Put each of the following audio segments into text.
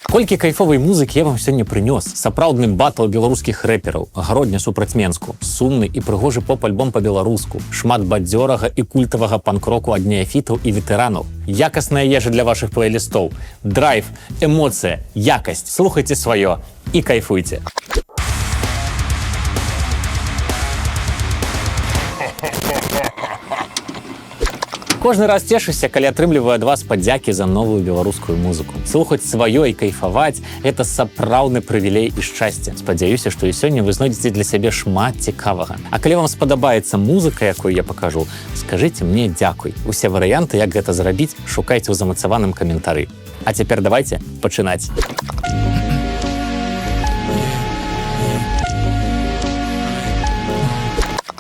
Колькі кайфовай музыкі я вам сёння прынёс. Сапраўдны батл беларускіх рэпераў, гародня супраць Менску, сумны і прыгожы поп-альбом па-беларуску, шмат бадзёрага і культавага панк-року ад неафітаў і ветэранаў, якасная ежа для вашых плейлістоў, драйв, эмоцыя, якасць. Слухайце сваё і кайфуйце. Кожны раз цешуся, калі атрымліваю ад вас падзякі за новую беларускую музыку. Слухаць сваё і кайфаваць – гэта сапраўдны прывілей і шчасце. Спадзяюся, што і сёння вы знойдзеце для сябе шмат цікавага. А калі вам спадабаецца музыка, якую я пакажу, скажыце мне дзякуй. Усе варыянты, як гэта зрабіць, шукайце ў замацаваным каментары. А цяпер давайце пачынаць.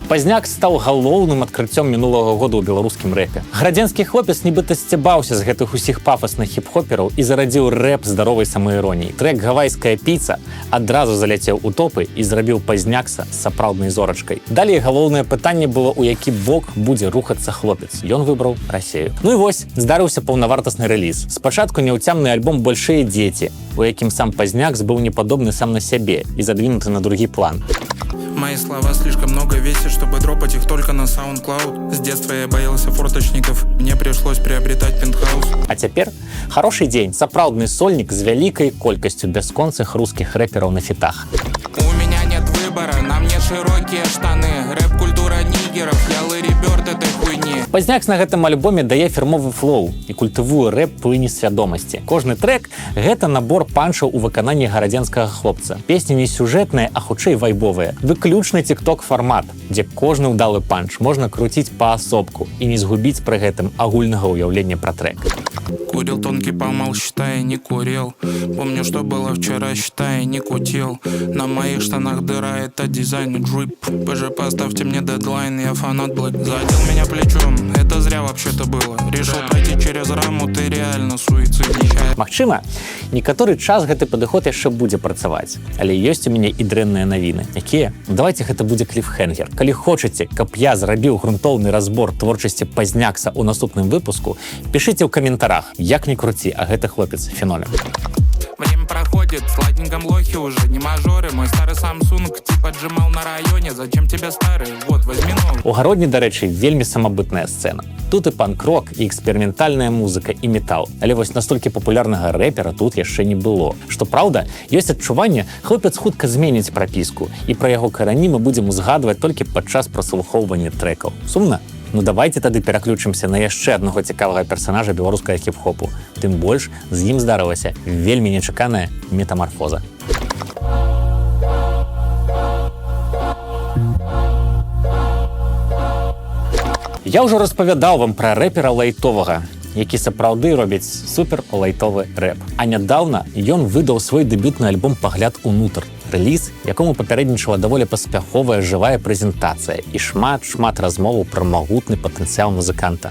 Пазняк стаў галоўным адкрыццём мінулага года ў беларускім рэпе. Градзенскі хлопец нібыта сцябаўся з гэтых усіх пафасных хіп-хопераў і зарадзіў рэп здаровай самаіроніі. Трэк «Гавайская піца» адразу заляцеў у топы і зрабіў Пазнякса сапраўднай зорачкай. Далей галоўнае пытанне было, у які бок будзе рухацца хлопец. Ён выбраў Расею. Ну і вось, здарыўся паўнавартасны рэліз. Спачатку няўцямны альбом «Большыя дзеці», у якім сам Пазнякс быў непадобны сам на сябе і задвинуты на другі план. Мои слова слишком много весят, чтобы дропать их только на SoundCloud. С детства я боялся форточников, мне пришлось приобретать пентхаус. А цяпер хороший дзень, сапраўдны сольнік з вялікай колькасцю бясконцых рускіх рэпераў на фітах. У меня нет выбора, на мне широкие штаны. Рэп-культура нигеров, я Лэри Бёрд этой хуйни. Пазнякс на гэтым альбоме дае фірмовы флоу і культывуе рэп плыні свядомасці. Кожны трэк – гэта набор панчаў у выкананні гарадзенскага хлопца. Песні не сюжэтныя, а хутчэй вайбовыя. Выключны тик-ток-фармат, дзе кожны ўдалы панч можна круціць паасобку і не згубіць пры гэтым агульнага ўяўлення пра трэк. Курил тонкий помол, считай, не курил. Помню, что было вчера, считай, не кутил. На моих штанах дыра, это дизайн джип. ПЖ, поставьте мне дедлайн, я фанат Black. Задел меня плечом, это зря вообще-то было. Решил пройти через раму, ты реально суицидничай. Магчыма, некаторы час гэты падыход яшчэ будзе працаваць. Але ёсць у мяне і дрэнныя навіны. Якія? Давайце гэта будзе кліфхенгер. Калі хочаце, каб я зрабіў грунтоўны разбор творчасці Пазнякса ў наступным выпуску, пішыце ў каментарах. Як ни круці, а гэта хлопец феномен. Время проходит, сладеньком лохи уже не мажоры. Мой старый Samsung типа отжимал на районе. Зачем тебе старый? Вот, возьми новый. У гародні, дарэчы, вельмі самабытная сцэна. Тут і панк-рок, і эксперыментальная музыка, і метал. Але вось настолькі папулярнага рэпера тут яшчэ не было. Што праўда, ёсць адчуванне, хлопец хутка зменіць прапіску, і пра яго карані мы будзем узгадваць толькі падчас праслухоўвання трэкаў. Сумна? Ну давайте тады пераключымся на яшчэ аднаго цікавага персанажа беларускага хіп-хопу. Тым больш, з ім здарылася вельмі нечаканая метамарфоза. Я ўжо распавядаў вам пра рэпера лайтовага, які сапраўды робіць супер-лайтовы рэп. А нядаўна ён выдаў свой дэбютны альбом «Пагляд унутр». Рэліз, якому папярэднічала даволі паспяховая жывая прэзентацыя і шмат размоваў пра магутны патэнцыял музыканта.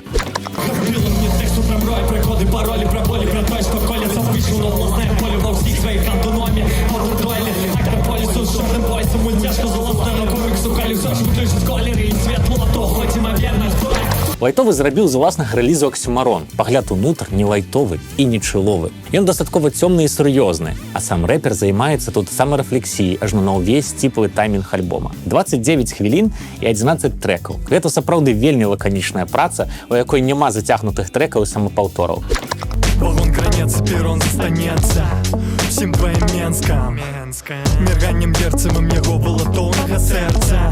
Лайтовы зрабіў з уласных рэлізу аксюмарон. Пагляд унутр не лайтовы і не чыловы. Ён дастаткова цёмны і сур'ёзны, а сам рэпер займаецца тут самарэфлексіяй ажно на ўвесь сціплы таймінг альбома. 29 хвілін і 11 трэкаў. Гэта сапраўды вельмі лаканічная праца, у якой няма зацягнутых трэкаў і самапаўтораў. Вагон кранецца, перрон застанецца всім тваім Менскам. Мірганнем берцевым яго валатоўнага сэрца,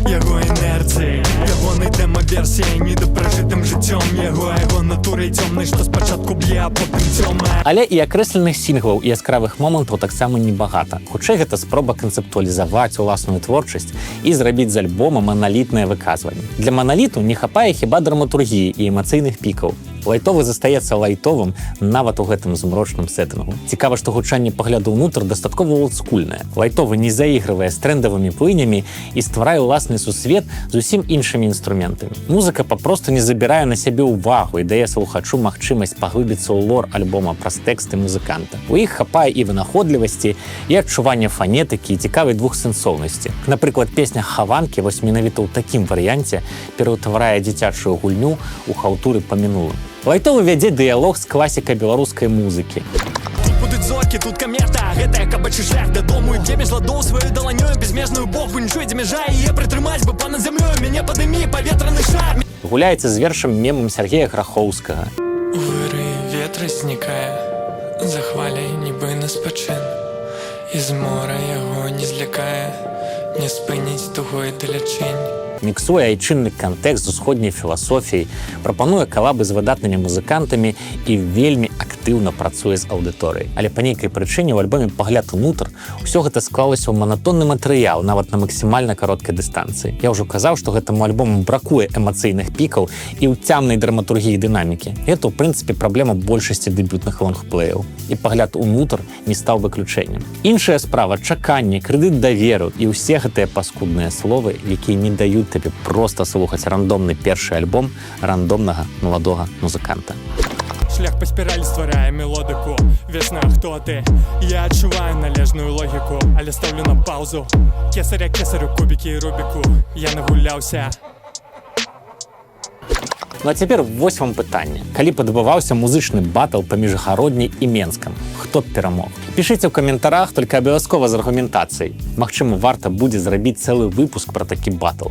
яго інерцыі, ягонай дэма-версіяй, недапражытым жыццём, яго натурай цёмнай, што спачатку б'е, а потым цёмная. Але і акрэсленых сінглаў і яскравых момантаў таксама небагата. Хутчэй гэта спроба канцэптуалізаваць уласную творчасць і зрабіць з альбома маналітнае выказванне. Для маналіту не хапае хіба драматургіі і эмацыйных пікаў. Лайтовы застаецца лайтовым нават у гэтым змрочным сеттынгу. Цікава, што гучанне «Пагляду ўнутр» дастаткова олдскульнае. Лайтовы не заігрывае з трэндавымі плынямі і стварае ўласны сусвет зусім іншымі інструментамі. Музыка папросту не забірае на сябе ўвагу і дае слухачу магчымасць паглыбіцца ў лор альбома праз тэксты музыканта. У іх хапае і вынаходлівасці, і адчування фанетыкі, і цікавай двухсэнсоўнасці. Напрыклад, песня «Хаванкі» вось менавіта ў такім варыянце пераўтварае дзіцячую гульню ў хаўтуры па мінулым. Лайтовы вядзе дыялог з класікай беларускай музыкі. Будуць зоркі, тут камета. Гэта як кабачы шлях дадому, і дзе між ладоў сваёй даланёй безмежную Бог бы нічого, дзе мяжа яе прытрымаць бы па-над зямлёй. Мяне падымі паветраны шар. Гуляецца з вершам мемам Сергея Грахоўскага. У выры ветра знікае, захваляй нібы на спачын, і з мора яго не злякае, не спыніць тугой далячынь. Міксуе айчынны кантэкст з усходняй філасофіяй, прапануе калабы з выдатнымі музыкантамі і вельмі актыўна працуе з аўдыторыяй. Але па нейкай прычыне ў альбоме «Пагляд унутр» усё гэта склалася ў манатонны матэрыял, нават на максімальна кароткай дыстанцыі. Я ўжо казаў, што гэтаму альбому бракуе эмацыйных пікаў і ўцямнай драматургіі дынамікі. Гэта, у прынцыпе, праблема большасці дэбютных лонгплеяў. І «Пагляд унутр» не стаў выключэннем. Іншая справа — чаканне, крэдыт даверу і ўсе гэтыя паскудныя словы, якія не даюць табе проста слухаць рандомны першы альбом рандомнага маладога музыканта. Шлях па спіралі стварае мелодыку. Весна, хто ты? Я адчуваю належную логіку, але ставлю на паузу. Кесаря кесарю, кубікі і рубіку. Я нагуляўся. Ну а цяпер вось вам пытанне. Калі падабаўся музычны батл паміж Гародняй і Менскам, хто б перамог? Пішыце ў каментарах, толькі абавязкова з аргументацыяй. Магчыма, варта будзе зрабіць цэлы выпуск пра такі батл.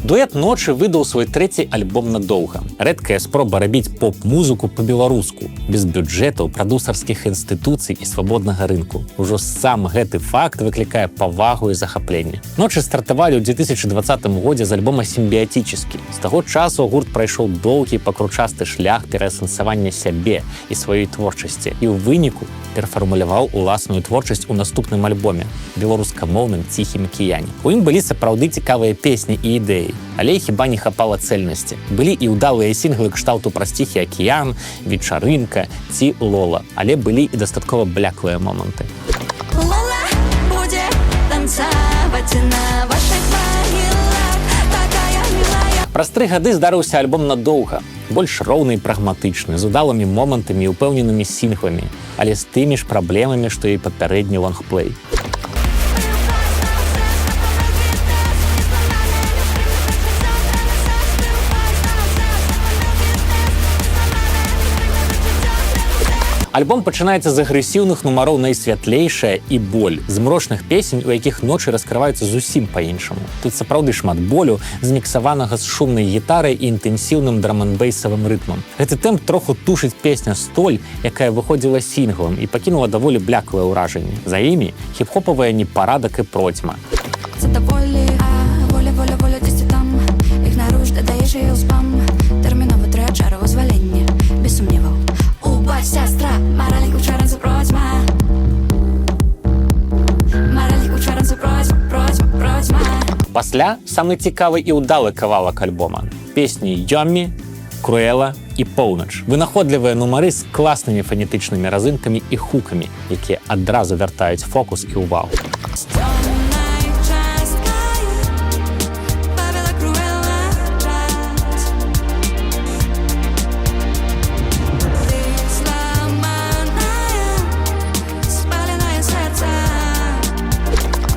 Дуэт «Ночы» выдаў свой трэці альбом надоўга. Рэдкая спроба рабіць поп-музыку па-беларуску, без бюджэтаў, прадусарскіх інстытуцый і свабоднага рынку. Ужо сам гэты факт выклікае павагу і захапленне. «Ночы» стартавалі ў 2020 годзе з альбома «Сімбіятическі». З таго часу гурт прайшоў доўгі пакручасты шлях пераасэнсавання сябе і сваёй творчасці і ў выніку перафармуляваў уласную творчасць у наступным альбоме беларускамоўным «Ціхім акіяне». У ім былі сапраўды цікавыя песні і ідэі, але хіба не хапала цэльнасці. Былі і ўдалыя сінглы кшталту «Праз ціхі акіян», «Вечарынка» ці «Лола», але былі і дастаткова бляклыя моманты. Лола будзе танцаваць на вашых магілах, такая мілая. Праз 3 гады здарыўся альбом надоўга, больш роўны і прагматычны, з удалымі момантамі і упэўненымі сінгламі, але з тымі ж праблемамі, што і папярэдні лонгплей. Альбом пачынаецца з агрэсіўных нумароў «Найсвятлейшая» і «Боль», з мрочных песень, у якіх ночы раскрываюцца зусім па-іншаму. Тут сапраўды шмат болю, зміксаванага з шумнай гітарай і інтэнсіўным драм-н-бейсавым рытмам. Гэты тэмп троху тушыць песня «Столь», якая выходзіла сінглам і пакінула даволі бляклае ўражанне. За імі хіп-хопавая «Непарадак» і «Процьма». Це доволі, воля, воля, воля, десь там. Ігноруєш, додаєш її у спам. Терміново треба чару визволення, без сумнівів. Убавь, сестра, моральник учора за процьма. Моральник учора за процьма. Пасля самы цікавы і ўдалы кавалак альбома. Песні «Йоммі», «Круэла» і «Поўнач». Вынаходлівыя нумары з класнымі фанетычнымі разынкамі і хукамі, якія адразу вяртаюць фокус і ўвагу.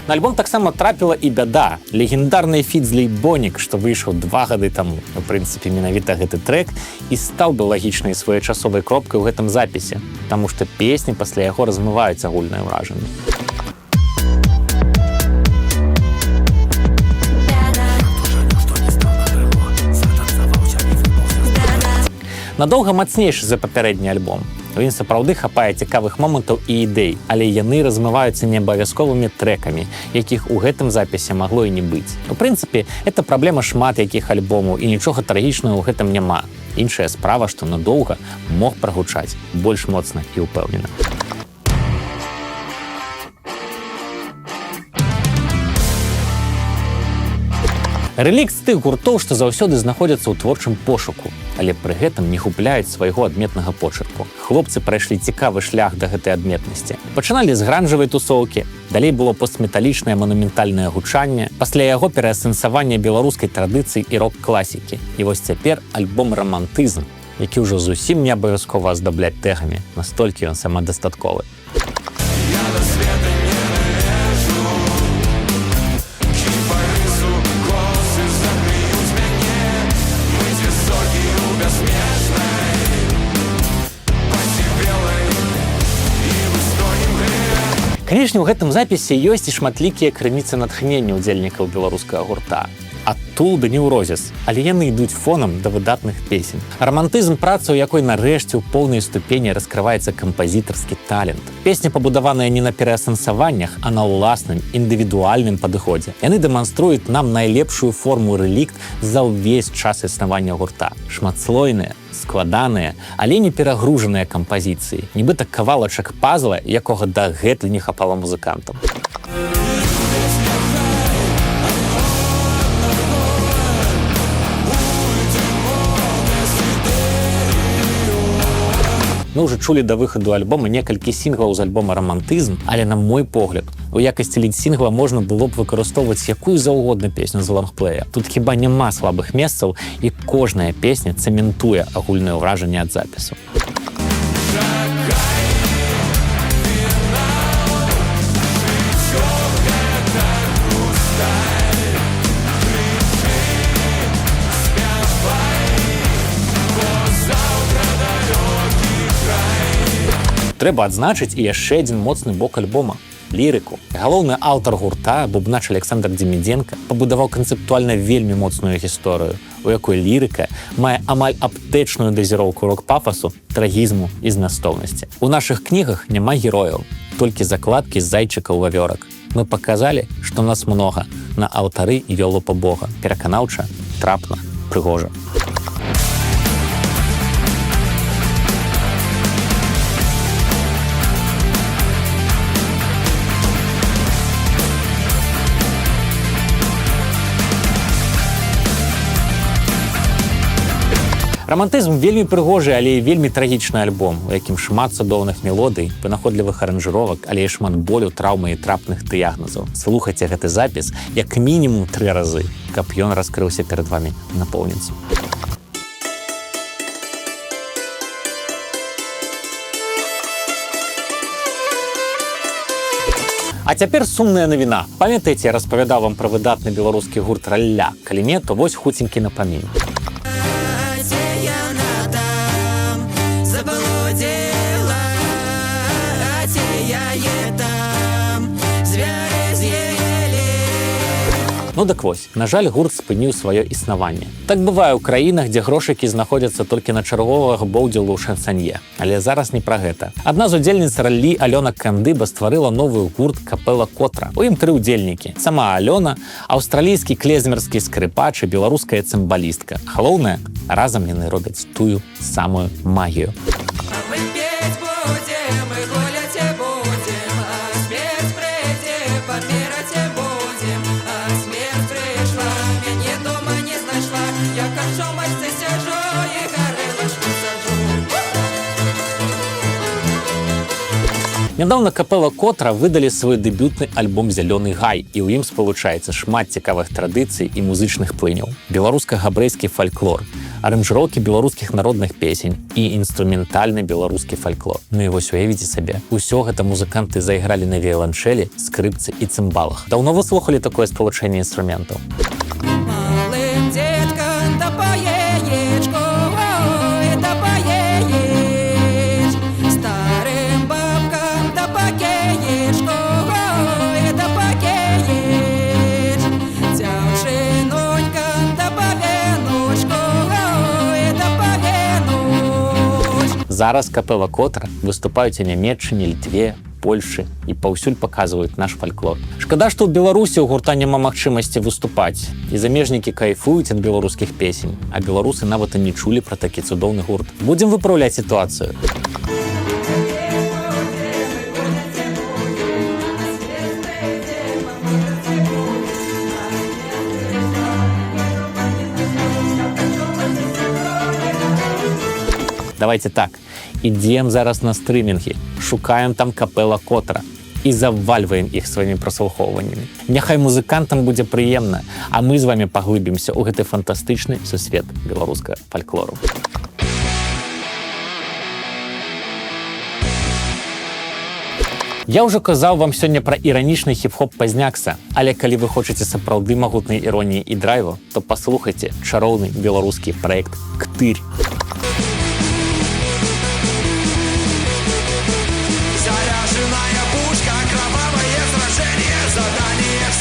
На альбом таксама трапіла і бяда. Легендарны фіт з Лейбонік, што выйшаў 2 гады таму. У прынцыпе, менавіта гэты трэк і стаў бы лагічнай своечасовай кропкай у гэтым запісе, таму што песні пасля яго размываюць агульнае ўражанне. Надоўга мацнейшы за папярэдні альбом. У ім сапраўды хапае цікавых момантаў і ідэй, але яны размываюцца неабавязковымі трэкамі, якіх у гэтым запісе магло і не быць. У прынцыпе, это праблема шмат якіх альбомаў, і нічога трагічнага ў гэтым няма. Іншая справа, што надоўга мог прагучаць больш моцна і ўпэўнена. Рэлікт з тых гуртоў, што заўсёды знаходзяцца ў творчым пошуку, але пры гэтым не губляюць свайго адметнага почырку. Хлопцы прайшлі цікавы шлях да гэтай адметнасці. Пачыналі з гранжавай тусоўкі, далей было постметалічнае манументальнае гучанне, пасля яго пераасэнсавання беларускай традыцыі і рок-класікі. І вось цяпер альбом «Рамантызм», які ўжо зусім не абавязкова аздабляць тегамі, настолькі ён самадастатковы. Канешне, у гэтым запісе ёсць і шматлікія крыніцы натхнення ўдзельнікаў беларускага гурта. Адтуль да неўрозіс, але яны ідуць фонам да выдатных песень. Рамантызм працы, у якой нарэшце ў поўнай ступені раскрываецца кампазітарскі талент. Песня пабудаваная не на пераасэнсаваннях, а на ўласным, індывідуальным падыходзе. Яны дэманструюць нам найлепшую форму рэлікт за ўвесь час існавання гурта. Шматслойныя, складаныя, але не перагружаныя кампазіцыі. Нібыта кавалачак пазла, якога дагэтуль не хапала музыкантам. Мы ўжо чулі да выхаду альбома некалькі сінглаў з альбома «Рамантызм», але, на мой погляд, у якасці лід-сінгла можна было б выкарыстоўваць якую заўгодна песню з лонгплея. Тут хіба няма слабых месцаў, і кожная песня цэментуе агульнае ўражанне ад запісу. Трэба адзначыць і яшчэ адзін моцны бок альбома – лірыку. Галоўны аўтар гурта, бубнач Александр Демідзенка, пабудаваў канцэптуальна вельмі моцную гісторыю, у якой лірыка мае амаль аптэчную дазіроўку рок-пафасу, трагізму і змястоўнасці. У нашых кнігах няма герояў, толькі закладкі з зайчыкаў вавёрак. Мы паказалі, што нас многа, на алтары ёлупа Бога. Пераканаўча, трапна, прыгожа. Рамантызм вельмі прыгожы, але і вельмі трагічны альбом, у якім шмат цудоўных мелодый, вынаходлівых аранжыровак, але і шмат болю, траўмы і трапных дыягназаў. Слухайце гэты запіс як мінімум 3 разы, каб ён раскрыўся перад вамі напоўніцу. А цяпер сумная навіна. Памятаеце, я распавядаў вам пра выдатны беларускі гурт «Ралля». Калі не, то вось хуценькі напамін. Ну дык вось, на жаль, гурт спыніў сваё існаванне. Так бывае ў краінах, дзе грошыкі знаходзяцца толькі на чарговага боўдзелу шансанье. Але зараз не пра гэта. Адна з удзельніц «Раллі» Алёна Кандыба стварыла новы гурт «Капэла Котра». У ім 3 удзельнікі. Сама Алёна, аўстралійскі клезмерскі скрыпач і беларуская цымбалістка. Галоўнае, разам яны робяць тую самую магію. Нядаўна «Капэла Котра» выдалі свой дэбютны альбом «Зялёны гай», і ў ім спалучаецца шмат цікавых традыцый і музычных плыняў. Беларуска-габрэйскі фальклор, аранжыроўкі беларускіх народных песень і інструментальны беларускі фальклор. Ну і вось уявіце сабе, усё гэта музыканты зайгралі на віяланчэлі, скрыпцы і цымбалах. Даўно вы слухалі такое спалучэнне інструментаў? Зараз «Капэла Котра» выступаюць у Нямецчыне, Літве, Польшы і паўсюль паказваюць наш фальклор. Шкада, што ў Беларусі ў гурта няма магчымасці выступаць. І замежнікі кайфуюць ад беларускіх песень, а беларусы нават і не чулі пра такі цудоўны гурт. Будзем выпраўляць сітуацыю. Давайте так, ідзем зараз на стрымінгі, шукаем там «Капэла Котра» і завальваем іх сваімі праслухоўваннямі. Няхай музыкантам будзе прыемна, а мы з вамі паглыбімся ў гэты фантастычны сусвет беларускага фальклору. Я ўжо казаў вам сёння пра іранічны хіп-хоп пазнякса, але калі вы хочаце сапраўды магутнай іроніі і драйву, то паслухайце чароўны беларускі праект «Ктырь». Заряженная пушка, кровавая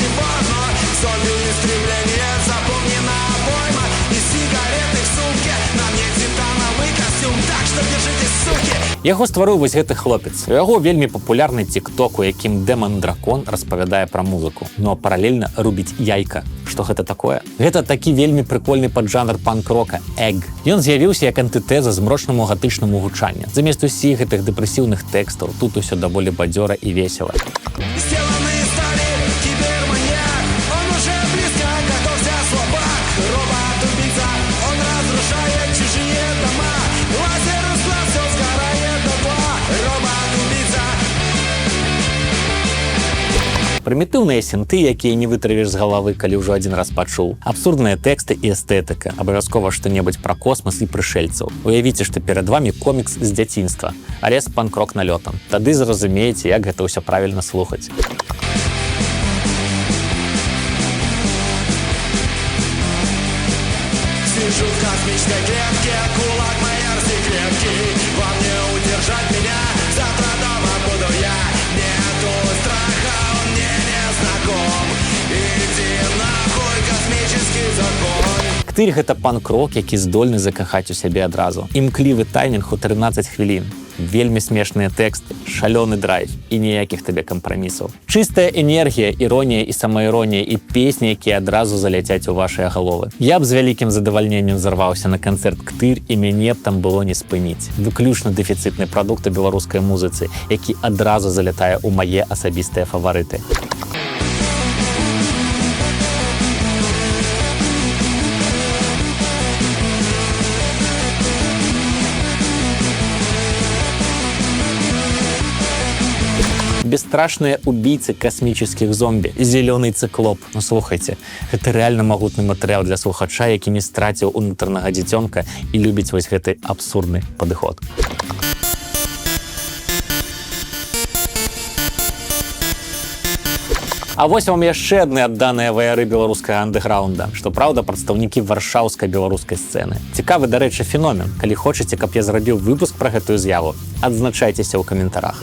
всего одно зомби истребление. Заполнена обойма из сигаретных сумки. На мне титановый костюм, так что держитесь, суки. Яго стварыў вось гэты хлопец. У яго вельмі папулярны тик-ток, у якім дэман-дракон распавядае пра музыку, но паралельна рубіць яйка. Што гэта такое? Гэта такі вельмі прыкольны паджанр панк-рока Egg. Ён з'явіўся як антытэза змрочнаму гатычнаму гучанню. Замест усіх гэтых дэпрэсіўных тэкстаў тут усё даволі бадзёра і весела. Сделаны из стали, киберманьяк. Он уже близко, готовься, слабак. Робот-убийца, он разрушает чужие дома. Лазер расклад, все сгорает дотла. Робот-убийца. Прымітыўныя сінты, якія не вытравіш з галавы, калі ўжо адзін раз пачуў. Абсурдныя тэксты і эстэтыка. Абавязкова што-небудзь пра космас і прышельцаў. Уявіце, што перад вамі комікс з дзяцінства, але з панк-рок налётам. Тады зразумееце, як гэта ўсё правільна слухаць. Сижу в космической клетке, кулак майорской клетки. Вам не удержать меня, завтра дома буду я. Нету страха, он мне не знаком. Иди нахуй, космический закон. Ктырь гэта панк-рок, які здольны закахаць у сябе адразу. Імклівы таймінг у 13 хвілін. Вельмі смешныя тэксты, шалёны драйв і ніякіх табе кампрамісаў. Чыстая энергія, іронія і самаіронія і песні, якія адразу заляцяць у вашыя галовы. Я б з вялікім задавальненнем зарваўся на канцэрт «Ктырь» і мяне б там было не спыніць. Выключна дэфіцытны прадукт у беларускай музыцы, які адразу залятае ў мае асабістыя фаварыты. Бесстрашные убийцы космических зомби, зеленый циклоп. Ну слухайте, это реально магутны матэрыял для слухача, які не страціў унутранага дзіцёнка і любіць вось гэты абсурдны падыход. А вось вам яшчэ адны адданыя ваяры беларускага андэграунда, што праўда прадстаўнікі варшаўскай беларускай сцэны. Цікавы, дарэчы, феномен. Калі хочаце, каб я зрабіў выпуск пра гэтую з'яву, адзначайцеся ў каментарах.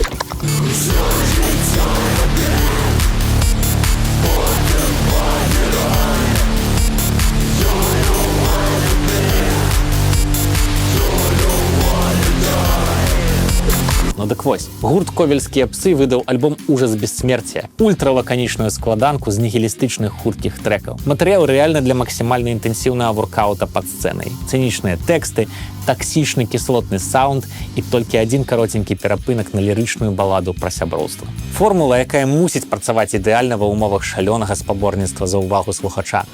Ну дык вось, гурт «Ковельскія псы» выдаў альбом «Ужас бессмерція». Ультралаканічную складанку з нігілістычных хуткіх трэкаў. Матэрыял рэальна для максімальна інтэнсіўнага воркаута пад сцэнай. Цынічныя тэксты, таксічны кіслотны саунд і толькі адзін каротенькі перапынак на лірычную баладу пра сяброўства. Формула, якая мусіць працаваць ідэальна ва ўмовах шалёнага спаборніцтва за ўвагу слухача.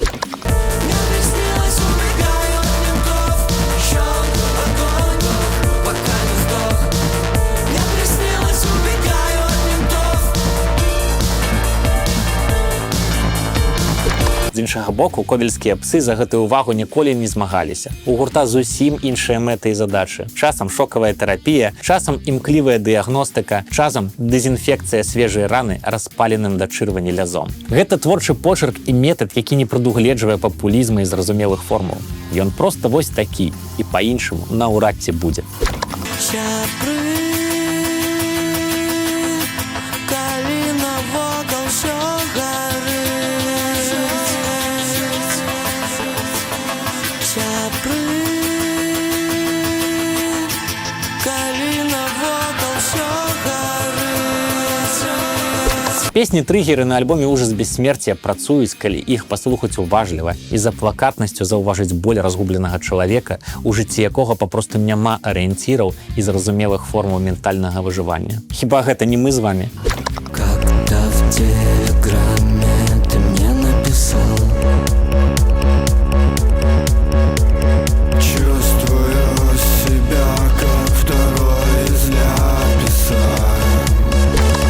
З іншага боку, ковельскія псы за гэтую увагу ніколі не змагаліся. У гурта зусім іншыя мэты і задачы. Часам шокавая тэрапія, часам імклівая дыягностыка, часам дэзінфекцыя свежай раны распаленым да чырвані лязом. Гэта творчы почерк і метад, які не прадугледжвае папулізма і зразумелых формул. Ён проста вось такі і па-іншаму наўрад ці будзе. Песні-трыгеры на альбоме «Ужас бессмерція» працуюць, калі іх паслухаць уважліва і за плакатнасцю заўважыць боль разгубленага чалавека, у жыцці якога папросту няма арыенціраў і зразумелых формаў ментальнага выжывання. Хіба гэта не мы з вамі? Когда в телеграме ты мне написал, Чувствую себя как второй из ляписа.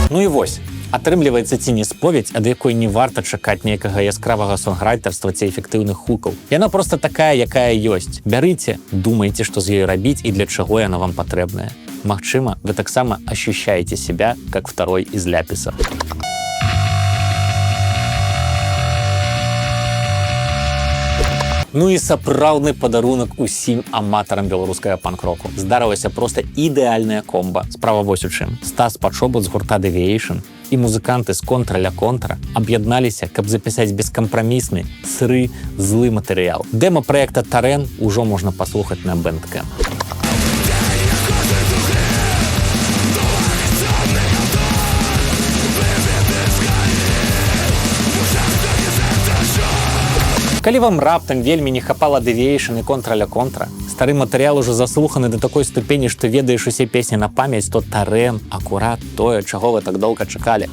Ну і вось. Атрымліваецца ці не споведь, ад якой не варта чакаць нейкага яскравага сонграйтерства ці эфектыўных хукаў. Яна проста такая, якая ёсць. Бярыце, думайце, што з ёй рабіць і для чаго яна вам патрэбная. Магчыма, вы таксама ощущаете себя как второй из ляписа. Ну і сапраўдны падарунак усім аматарам беларускага панк-року. Здарылася проста ідэальная комба. Справа вось у чым. Стас Пачобут з гурта Deviation і музыканты з контра ля контра аб'ядналіся, каб запісаць бескампрамісны, сыры, злы матэрыял. Дэма праекта «Тарен» ужо можна паслухаць на Bandcamp. Калі вам раптам вельмі не хапала Deviation і контра ля контра, стары матэрыял ужо заслуханы да такой ступені, што ведаеш усе песні на памяць, то «Тарен» акурат тое, чаго вы так доўга чакалі.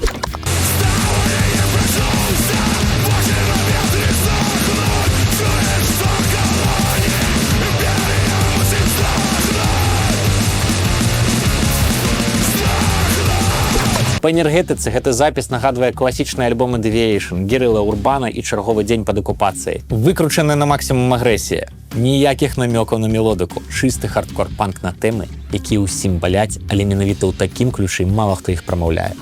Па энергетыцы гэты запіс нагадвае класічныя альбомы Deviation, Герыла Урбана і чарговы дзень пад акупацыяй. Выкручаны на максімум агрэсія. Ніякіх намёкаў на мелодыку. Чысты хардкор-панк на тэмы, якія ўсім баляць, але менавіта ў такім ключы мала хто іх прамаўляе.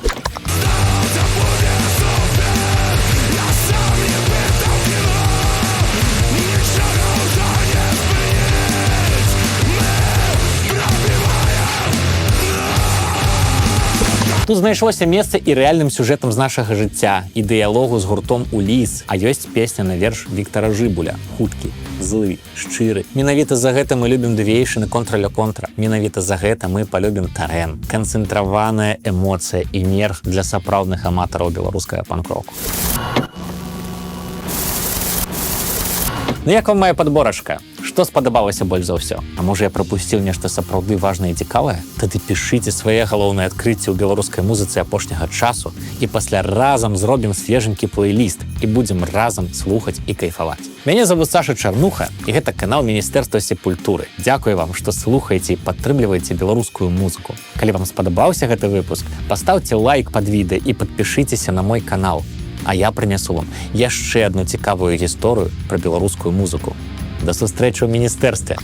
Тут знайшлося месца і рэальным сюжэтам з нашага жыцця, і дыялогу з гуртом «Уліс», а ёсць песня на верш Віктара Жыбуля «Хуткі, злы, шчыры». Менавіта за гэта мы любім Deviation і контра ля контра. Менавіта за гэта мы палюбім «Тарен». Канцэнтраваная эмоцыя і нерв для сапраўдных аматараў беларускага панк-року. Ну як вам моя падборачка? Што спадабалася больш за ўсё? А можа я прапусціў нешта сапраўды важнае і цікавае? Тады пішыце свае галоўныя адкрыцці ў беларускай музыцы апошняга часу і пасля разам зробім свеженькі плейліст і будзем разам слухаць і кайфаваць. Мяне зовут Саша Чарнуха, і гэта канал Міністэрства сепультуры. Дзякую вам, што слухаеце і падтрымліваеце беларускую музыку. Калі вам спадабаўся гэты выпуск, пастаўце лайк пад відэа і падпішыцеся на мой канал. А я прынясу вам яшчэ адну цікавую гісторыю пра беларускую музыку. До сустрэчы ў міністэрстве.